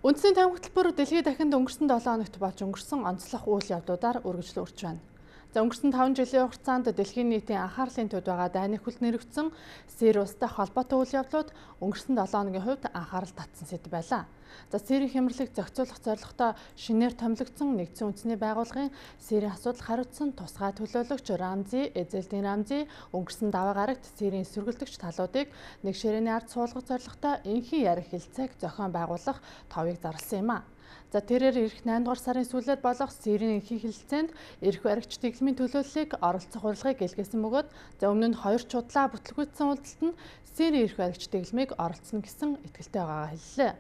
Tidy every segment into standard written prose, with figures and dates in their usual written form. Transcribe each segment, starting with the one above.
Үндэсний тайван хөтөлбөр дэлхийд дахинд өнгөрсөн 7 хоногт болж өнгөрсөн онцлог үйл явдлуудаар үргэлжлэн урч байна. За өнгөрсөн 5 жилийн хугацаанд дэлхийн нийтийн анхаарлын төвд байгаа дайны хүлт нэрвэгдсэн Сирийн улстай холбоотой үйл явдлууд өнгөрсөн 7 хоногийн хувьд анхаарал татсан сэдв байлаа. За Сирийн хямралыг зохицуулах зорилготой шинээр томилогдсон Нэгдсэн үндэсний байгууллагын Сирийн асуудал хариуцсан тусгай төлөөлөгч Рамзи Эзелдин Рамзи өнгөрсөн даваа гарагт Сирийн эсвэргэлдэгч талуудыг нэг ширээний ард суулгах зорилготой энхийн ярих хэлцээг зохион байгуулах товыг зарласан юм а. За тэрээр эх 8 дугаар сарын сүүлээр болох Сирийн энхийн хэлэлцээнд эрх баригч дэглэмийн төлөөллийг оролцох урилгыг илгээсэн бөгөөд за өмнө нь 2 чудлаа бүтлгүүцсэн уулзалтанд Сирийн эрх баригч дэглэмийг оролцсон гэсэн итгэлтэй байгаагаа хэллээ.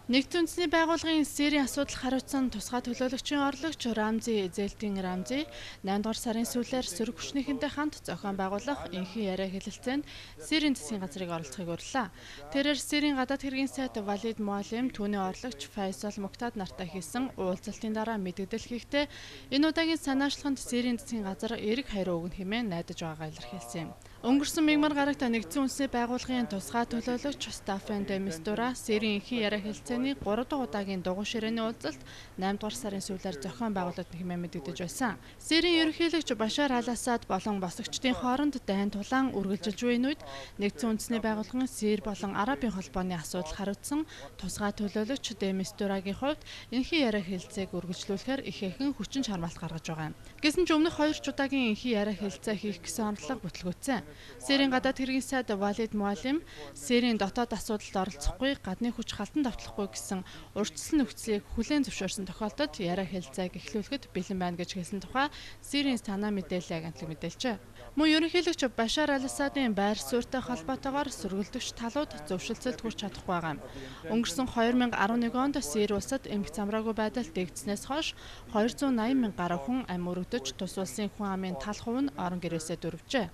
Нэгдсэн үндэсний байгууллагын Сирийн асуудал хариуцсан тусгай төлөөлөгчийн орлогч Рамзи Эзелдин Рамзи 8 дугаар сарын сүүлээр сөрөг хүчнийхэнтэй хамт зохион байгуулах энхийн яриа хэлэлцээнд Сирийн засгийн газрыг оролцохыг урьлаа. Тэрээр Сирийн гадаад хэргийн сайд Валид Муалим түүний орлогч Файсал Муктад нартай хийсэн уулзалтын дараа мэдэгдэл хийхдээ энэ удаагийн санаачлаханд Сирийн засгийн газар эрг хариу өгнө хэмээн найдаж байгаагаа илэрхийлсэн юм. Өнгөрсөн мягмар гарагт Нэгдсэн үндэсний байгууллагын тусгай төлөөлөгч Стаффан де Мистура Сирийн энхийн яриа хэлэлцээний 3 дахь удаагийн дугуй ширээний уулзалт 8 дугаар сарын сүүлээр зохион байгуулагдана хэмээн мэдэгдэж байсан. Сирийн ерөнхийлөгч Башар ал-Асад болон босгочдын хооронд дайн тулаан үргэлжилж буй үед Нэгдсэн үндэсний байгууллагын Сир болон Арабын холбооны асуудал хариуцсан тусгай төлөөлөгч де Мистурагийн хувьд энхийн яриа хэлэлцээг үргэлжлүүлэхээр ихээхэн хүчин чармаалт гаргаж байгаа юм. Гэсэн ч өмнөх 2 удаагийн энхийн яриа хэлэлцээ хийх гэсэн орлого бүтлгүүцсэн. Сирийн гадаад хэргийн сайд Валид Муалим Сирийн дотоод асуудалд оролцохгүй, гадны хүч халтан давтлахгүй гэсэн урьдчилсан нөхцөлийг хүлээн зөвшөөрсөн тохиолдолд яриа хэлэлцээг эхлүүлэхэд бэлэн байна гэж хэлсэн тухай Сирийн санаа мэдээллийн агентлаг мэдээлжээ. Мөн ерөнхийлөгч Башар ал-Асадын байр суурьтай холбоотойгоор сөргөлдөгч талууд зөвшөлтсөлд хүрч чадахгүй байгаа юм. Өнгөрсөн 2011 онд Сирь улсад эмх замраагүй байдал дэгдснээс хойш 280 мянга гаруй хүн амь өргөдөж тус улсын хүн амын тал хувь нь орон гэрээсээ дөрвжээ.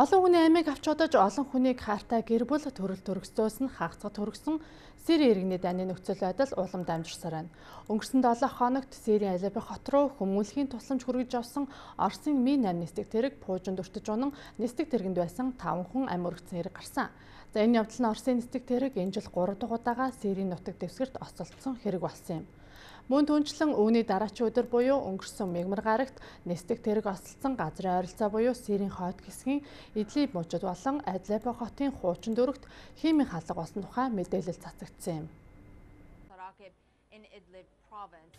Олон хүний амийг авч одож олон хүнийг хайртай гэр бүл төрөл төрөстөөс нь хаагцад төргсөн Сирийн иргэний дайны нөхцөл байдал улам дамжирсаар байна. Өнгөрсөн 7 хоногт Сирийн Алеппо хот руу хүмүүнлэхийн тусламж хүргэж явсан Оросын Ми-8 нисдэг тэрэг пуужинд өртөж унан нисдэг тэрэгэнд байсан 5 хүн амь өргөцсөн хэрэг гарсан. За энэ явдал нь Оросын нисдэг тэрэг энэ жил 3 дахь удаага Сирийн нутаг дэвсгэрт осолдсон хэрэг болсон юм. Мөн түнчлэн үүний дараачийн өдөр буюу өнгөрсөн мягмар гарагт нисдэг тэрэг осолдсон газрын ойролцоо буюу Сирийн хойд хэсгийн Идлиб мужид болон Алеппо хотын хуучин дүүрэгт химийн халдлага болсон тухай мэдээлэл цацагдсан юм.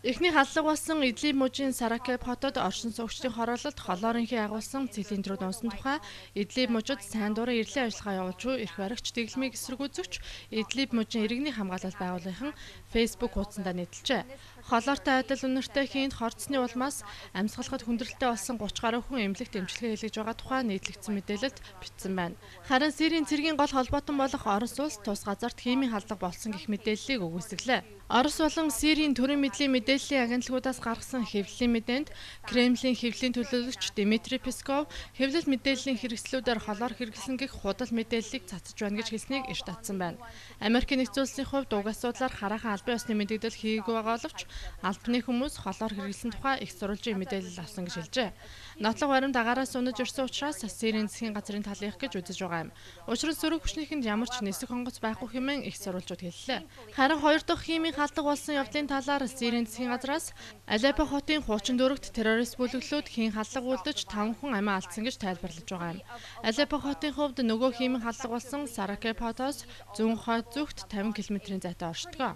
Эхний халдлага болсон Идлиб мужийн Саракеб хотод оршин суугчдын хороололд холоорынхий агуулсан цилиндрүүд унсан тухай Идлиб мужид сайн дурын эрхлэн ажиллагаа явуулж буй эрх баригч дэглэмийг эсэргүүцэгч Идлиб мужийн иргэний хамгаалалт байгууллагын Facebook хуудсандаа нийтэлжээ. Холоортой адил үнэртэй хийнд хорцсны улмаас амьсгалахад хүндрэлтэй болсон 30 гаруй хүн эмнэлэгт эмчилгээ хийлгэж байгаа тухай нийтлэгдсэн мэдээлэлд бичсэн байна. Харин Сирийн цэргийн гол холбоотон болох Орос улс тус газарт химийн халдлага болсон гэх мэдээллийг үгүйсгэлээ. Орос болон Сирийн төрийн мэдлийн мэдээллийн агентлагуудаас гаргасан хэвлэлийн мэдээнд Кремлийн хэвлэлийн төлөөлөгч Дмитрий Песков хэвлэл мэдээллийн хэрэгслүүдээр холоор хэрэглэсэн гэх худал мэдээллийг цацж байна гэж хэлснийг эрт татсан байна. Америкийн нэгдсэн улсын хувьд уг асуудлаар хараахан албан ёсны мэдээлэл хийгээгүй байгаа боловч албаны хүмүүс холоор хэрэглэсэн тухай их сурвалжийн мэдээлэл авсан гэж хэлжээ. Нотлох баримт агаараас унаж ирсэн учраас Сирийн засгийн газрын талынх гэж үзэж байгаа юм. Учир нь сөрөг хүчнийхэнд ямар ч нисэх онгоц байхгүй хэмээн их сурвалжууд хэллээ. Харин 2 дахь химийн халдлага болсон явдлын талаар Сирийн засгийн газраас Алеппо хотын хуучин дүүрэгт террорист бүлэглүүд хийн халдлага үлдэж 5 хүн амиа алдсан гэж тайлбарлаж байгаа юм. Алеппо хотын хувьд нөгөө химийн халдлага болсон Саракеб хотоос зүүн хойд зүгт 50 км-ийн зайтай оршдог.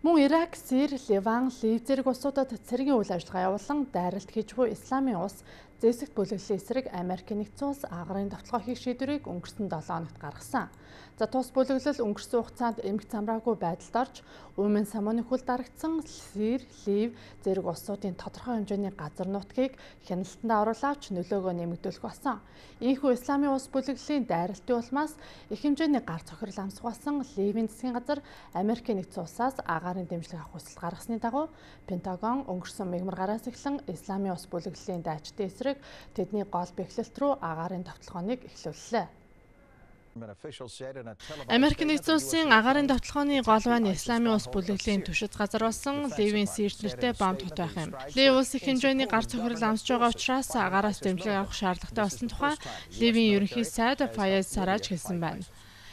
Мөн Ирак, Сирь, Ливан, Лив зэрэг улсуудад цэргийн үйл ажиллагаа явуулан дайралт хийж буй Исламын улс зэвсэгт бүлэглэлийн эсрэг Америкийн нэгдсэн улс агарын довтлогоо хийх шийдвэрийг өнгөрсөн 7 хоногт гаргасан. За тус бүлэглэл өнгөрсөн хугацаанд эмх замраагүй байдалд орж Үмен самууны хүл дарагдсан Сирь, Лив зэрэг улсуудын тодорхой хэмжээний газар нутгийг хяналтанд оруулаач нөлөөгөө нэмэгдүүлэх болсон. Ийхүү Исламын улс бүлэглэлийн дайралтын улмаас их хэмжээний гар цохирол амсах болсон Ливийн засгийн газар Америкийн нэгдсэн улсаас агарын дэмжлэг авах хүсэлт гаргасны дагуу Пентагон өнгөрсөн мягмар гараас эхлэн Исламын улс бүлэглэлийн дайчдын эсрэг тэдний гол бэхлэлт рүү агарын довтлогооныг эхлүүллээ. Америк нэгдсэн улсын агаарын довтлооны гол байна Исламын улс бүлэглэлийн түшиц газар болсон Ливийн Сирт нэртэй бомб тот байх юм. Лив улс их хэмжээний гар цохирол амсж байгаа учраас агараас дэмжлэг авах шаардлагатай болсон тухай Ливийн ерөнхий сайд Фаяз Сараж хэлсэн байна.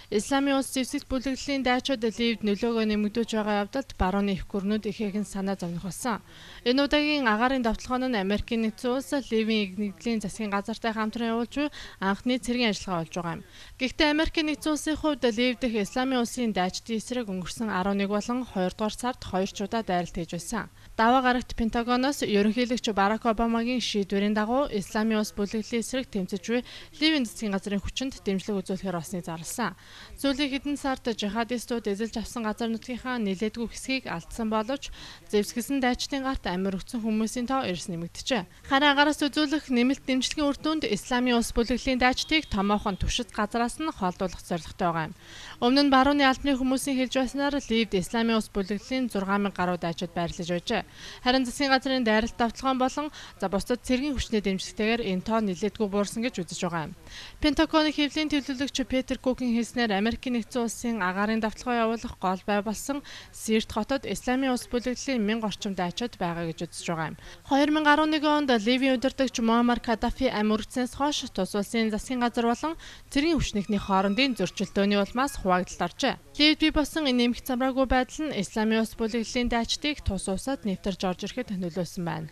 Исламын улс зэвсэгт бүлэглэлийн дайчид Ливд нөлөөгөө нэмэгдүүлж байгаа явдалд барууны их гүрнүүд ихээхэн санаа зовних болсон. Энэ удаагийн агаарын довтлогоо нь Америкийн нэгдсэн улс Ливийн нэгдлийн засгийн газартай хамтран явуулж буй анхны цэргийн ажиллагаа болж байгаа юм. Гэхдээ Америкийн нэгдсэн улсын хувьд Лив дэх Исламын улсын дайчдын эсрэг өнгөрсөн 11 болон 2 дугаар сард 2 ч удаа дайралт хийж байсан. Даваа гарагт Пентагоноос ерөнхийлөгч Барак Обамагийн шийдвэрийн дагуу Исламын улс бүлэглэлийн эсрэг тэмцэж буй Ливийн засгийн газрын хүчинд дэмжлэг үзүүлэхээр болсныг зарласан. Сүүлийн хэдэн сард жихадистууд эзэлж авсан газар нутгийнхаа нэлээдгүй хэсгийг алдсан боловч зэвсгэлсэн дайчдын гарт амир өгсөн хүмүүсийн тоо эрс нэмэгдэжээ. Харин агараас үзүүлэх нэмэлт дэмжлэгийн үр дүнд Исламын улс бүлэглэлийн дайчдыг томоохон түшиц газараас нь холдуулах зорилготой байгаа юм. Өмнө нь барууны албаны хүмүүсийн хэлж байснаар Ливд Исламын улс бүлэглэлийн 6000 гаруй дайчид байрлаж байжээ. Харин засгийн газрын дайралт давталгаан болон бусдад цэргийн хүчний дэмжлэгтэйгээр энэ тоо нэлээдгүй буурсан гэж үзэж байгаа юм. Пентагоны хэвлэлийн төлөөлөгч Петер Кукийн хэлснээр Америкийн нэгдсэн улсын агаарын давталгаа явуулах гол бай болсон Сирт хотод Исламын улс бүлэглэлийн 1000 орчим дайчид байгаа гэж үзэж байгаа юм. 2011 онд Ливийн удирдагч Муаммар Каддафи амь үргэснээс хойш тус улсын засгийн газар болон цэргийн хүчнийхний хоорондын зөрчилдөөний улмаас хуваагдалд оржээ. Ливд бий болсон энэ нэмэх замраагүй байдал нь Исламын улс бүлэглэлийн дайчдыг тус улсад нэвтэрж орж ирэхэд нөлөөлсөн байна.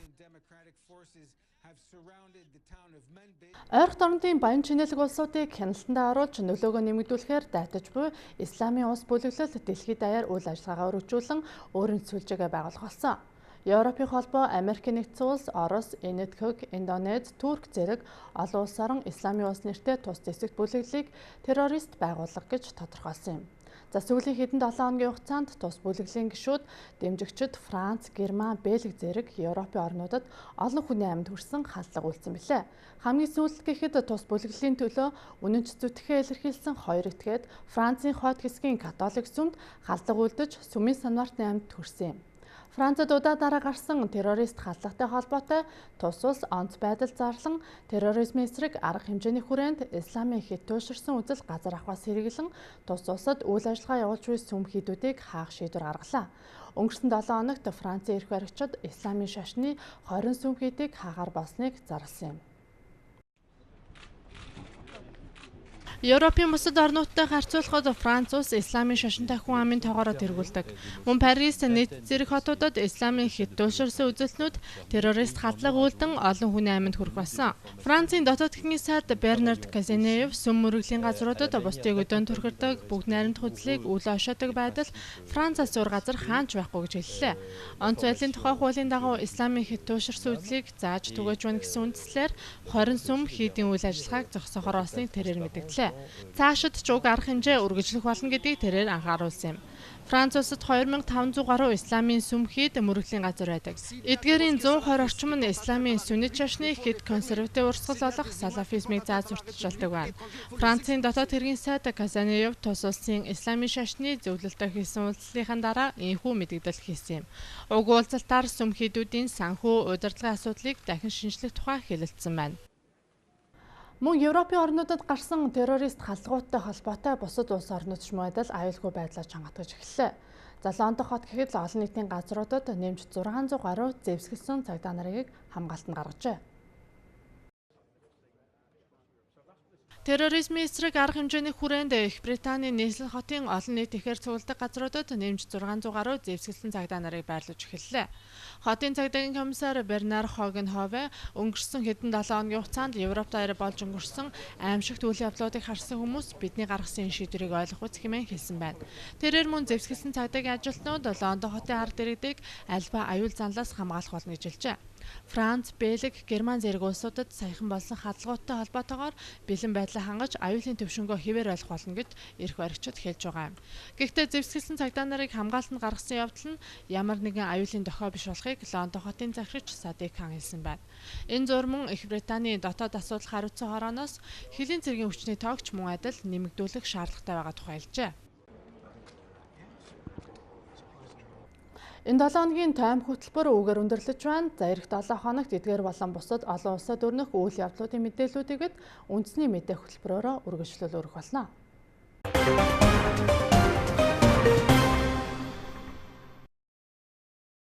Ойрхон орнын баян чинэлэг улсуудыг хяналтандаа оруулж нөлөөгөө нэмэгдүүлэхээр дайтаж буй Исламын улс бүлэглэл дэлхийд даяар үйл ажиллагаагаа өргөжүүлэн өөрийн сүлжээгээ байгуулах болсон. Европын холбоо, Америкийн нэгдсэн улс, Орос, Энэтхэг, Индонез, Турк зэрэг олон улс орон Исламын улс нэртэй тус зэвсэгт бүлэглэлийг террорист байгууллага гэж тодорхойлсон юм. За сүүлийн хэдэн 7 хоногийн хугацаанд тус бүлэглэлийн гишүүд, дэмжигчид Франц, Герман, Бельги зэрэг Европын орнуудад олон хүний амьд хүрсэн халдлага үйлдсэн билээ. Хамгийн сүүлд гэхэд тус бүлэглэлийн төлөө үнэнч зүтгэхээ илэрхийлсэн хоёр этгээд Францын хойд хэсгийн католик сүмд халдлага үйлдэж сүмийн санваартны амьд хүрсэн юм. Францад удаа дараа гарсан террорист халдлагатай холбоотой тус улс онц байдал зарлан терроризмын эсрэг арга хэмжээний хүрээнд Исламын хэд туйлширсан үзэл газар авахаас хэрэглэн тус улсад үйл ажиллагаа явуулж буй сүм хийдүүдийг хаах шийдвэр гаргалаа. Өнгөрсөн 7 хоногт Францын эрх баригчид Исламын шашны 20 сүм хийдийг хаагаар болсныг зарласан юм. Европын бусад орнуудтай харьцуулахад Франц улс Исламын шашинтай хүн амын тоогоороо тэргүүлдэг. Мөн Парис, нийт зэрэг хотуудад Исламын хэд туйлширсан үзэлтнүүд террорист хадлага үйлдэн олон хүний амьд хүрэх болсон. Францын дотоод хэргийн сайд Бернард Казинеев сүм мөрөглийн газруудад бусдыг өдөөн түрхэрдэг, бүгд найрамдах үзлийг үл ошоодог байдал Францаас зур газар хаач байхгүй гэж хэллээ. Онц байдлын тухай хуулийн дагуу Исламын хэд туйлширсан үзлийг зааж түгэж байна гэсэн үндслээр 20 сүм хийдийн үйл ажиллагааг зогсоохоор болсныг тэрээр мэдгдлээ. Цаашид ч уг арга хэмжээ үргэлжлэх болно гэдгийг тэрээр анхааруулсан юм. Франц улсад 2500 гаруй Исламын сүм хийд мөрөглийн газар байдаг. Эдгээрийн 120 орчим нь Исламын сүннит шашны хэд консерватив урсгал болох салафизмыг зааж сурталчилдаг байна. Францын дотоод хэргийн сайд Казанеев тус улсын Исламын шашны зөвлөлтөд хийсэн үйлдэлийнхаа дараа энэхүү мэдэгдэл хийсэн юм. Уг уулзалтаар сүм хийдүүдийн санхүү удирдлагын асуудлыг дахин шинжлэх тухай хэлэлцсэн байна. Мөн Европын орнуудад гарсан террорист халдлагуудтай холбоотой бусад улс орнууд ч байдал аюулгүй байдлаар чангатгаж эхэллээ. За Лондон хот гэхэд олон нийтийн газруудад нэмж 600 гаруй зэвсгэлсэн цагдаа нарыг хамгаалтанд гаргажээ. Терроризмын эсрэг арга хэмжээний хүрээнд Их Британийн нийслэл хотын олон нийт ихээр цуглдаг газруудад нэмж 600 гаруй зэвсгэлсэн цагдаа нарыг байрлуулж эхэллээ. Хотын цагдаагийн комиссар Бернар Хогенхове өнгөрсөн хэдэн 7 хоногийн хугацаанд Европ даяар болж өнгөрсөн аимшигт үйл явдлуудыг харсан хүмүүс бидний гаргасан шийдвэрийг ойлгох үз хэмээн хэлсэн байна. Тэрээр мөн зэвсгэлсэн цагдаагийн ажилтнууд Лондон хотын ард иргэдийг альва аюул занлаас хамгаалах болно гэж хэлжээ. Франц, Бельги, Герман зэрэг улсуудад саяхан болсон хадлгуудтай холбоотойгоор бэлэн байдлаа хангаж аюулын төвшнгөө хэвээр ойлгох болно гэж эрх баригчид хэлж байгаа юм. Гэхдээ зэвсгэлсэн цагдаа нарыг хамгаалтанд гаргасан явдал нь ямар нэгэн аюулын дохио биш болохыг Лондон хотын захирагч Садик Хан хэлсэн байна. Энэ зурман Их Британийн дотоод асуудал хариуцсан хорооноос хилийн цэргийн хүчний тоогч мөн адил нэмэгдүүлэх шаардлагатай байгаа тухай хэлжээ. Энэ 7 хоногийн тойм хөтөлбөр үгээр өндөрлөж байна. За эх 7 хоногт эдгээр болон бусад олон улсад өрнөх үйл явдлуудын мэдээллүүдийгэд үндэсний мэдээ хөтөлбөрөөрөө үргэлжлүүл өргөх болно.